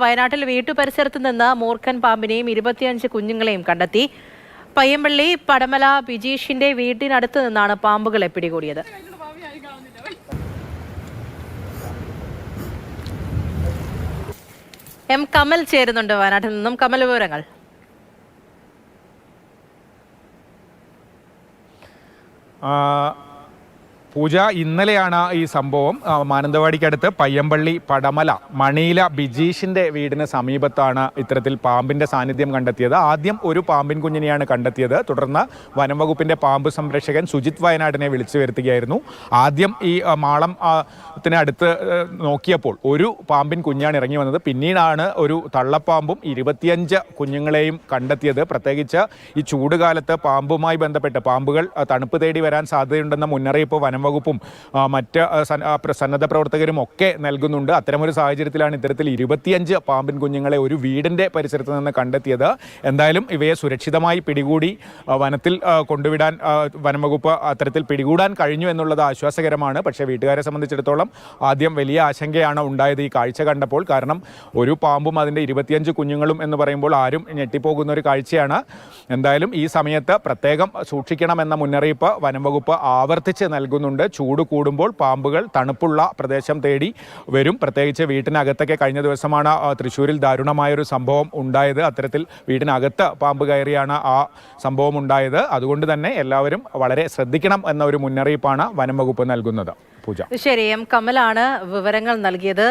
വയനാട്ടിൽ വീട്ടുപരിസരത്ത് നിന്ന് മൂർഖൻ പാമ്പിനെയും 25 കുഞ്ഞുങ്ങളെയും കണ്ടെത്തി. പയ്യമ്പള്ളി പടമല ബിജീഷിന്റെ വീട്ടിനടുത്ത് നിന്നാണ് പാമ്പുകളെ പിടികൂടിയത്. എം കമൽ ചേരുന്നുണ്ട് വയനാട്ടിൽ നിന്നും. കമൽ, വിവരങ്ങൾ. പൂജ, ഇന്നലെയാണ് ഈ സംഭവം. മാനന്തവാടിക്കടുത്ത് പയ്യമ്പള്ളി പടമല മണിയില ബിജീഷിന്റെ വീടിന് സമീപത്താണ് ഇത്തരത്തിൽ പാമ്പിന്റെ സാന്നിധ്യം കണ്ടെത്തിയത്. ആദ്യം ഒരു പാമ്പിൻ കുഞ്ഞിനെയാണ് കണ്ടെത്തിയത്. തുടർന്ന് വനം വകുപ്പിന്റെ പാമ്പ് സംരക്ഷകൻ സുജിത് വയനാടിനെ വിളിച്ചു വരുത്തുകയായിരുന്നു. ആദ്യം ഈ മാളത്തിന് നോക്കിയപ്പോൾ ഒരു പാമ്പിൻ കുഞ്ഞാണ് ഇറങ്ങി വന്നത്. പിന്നീടാണ് ഒരു തള്ളപ്പാമ്പും 25 കുഞ്ഞുങ്ങളെയും കണ്ടെത്തിയത്. പ്രത്യേകിച്ച് ഈ ചൂടുകാലത്ത് പാമ്പുമായി ബന്ധപ്പെട്ട് പാമ്പുകൾ തണുപ്പ് തേടി വരാൻ സാധ്യതയുണ്ടെന്ന മുന്നറിയിപ്പ് വനം വകുപ്പും മറ്റ് സന്നദ്ധ പ്രവർത്തകരും ഒക്കെ നൽകുന്നുണ്ട്. അത്തരമൊരു സാഹചര്യത്തിലാണ് ഇത്തരത്തിൽ 25 പാമ്പിൻ കുഞ്ഞുങ്ങളെ ഒരു വീടിൻ്റെ പരിസരത്ത് നിന്ന് കണ്ടെത്തിയത്. എന്തായാലും ഇവയെ സുരക്ഷിതമായി പിടികൂടി വനത്തിൽ കൊണ്ടുവിടാൻ വനം വകുപ്പ് അത്തരത്തിൽ പിടികൂടാൻ കഴിഞ്ഞു എന്നുള്ളത് ആശ്വാസകരമാണ്. പക്ഷേ വീട്ടുകാരെ സംബന്ധിച്ചിടത്തോളം ആദ്യം വലിയ ആശങ്കയാണ് ഉണ്ടായത് ഈ കാഴ്ച കണ്ടപ്പോൾ. കാരണം ഒരു പാമ്പും അതിൻ്റെ 25 കുഞ്ഞുങ്ങളും എന്ന് പറയുമ്പോൾ ആരും ഞെട്ടിപ്പോകുന്ന ഒരു കാഴ്ചയാണ്. എന്തായാലും ഈ സമയത്ത് പ്രത്യേകം സൂക്ഷിക്കണമെന്ന മുന്നറിയിപ്പ് വനം വകുപ്പ് ആവർത്തിച്ച് നൽകുന്നുണ്ട്. ചൂട് കൂടുമ്പോൾ പാമ്പുകൾ തണുപ്പുള്ള പ്രദേശം തേടി വരും. പ്രത്യേകിച്ച് വീട്ടിനകത്തൊക്കെ കഴിഞ്ഞ ദിവസമാണ് തൃശ്ശൂരിൽ ദാരുണമായൊരു സംഭവം ഉണ്ടായത്. അത്തരത്തിൽ വീട്ടിനകത്ത് പാമ്പ് കയറിയാണ് ആ സംഭവം ഉണ്ടായത്. അതുകൊണ്ട് തന്നെ എല്ലാവരും വളരെ ശ്രദ്ധിക്കണം എന്ന ഒരു മുന്നറിയിപ്പാണ് വനം വകുപ്പ് നൽകുന്നത്. പൂജ. ശരി, എം കമലാണ് വിവരങ്ങൾ നൽകിയത്.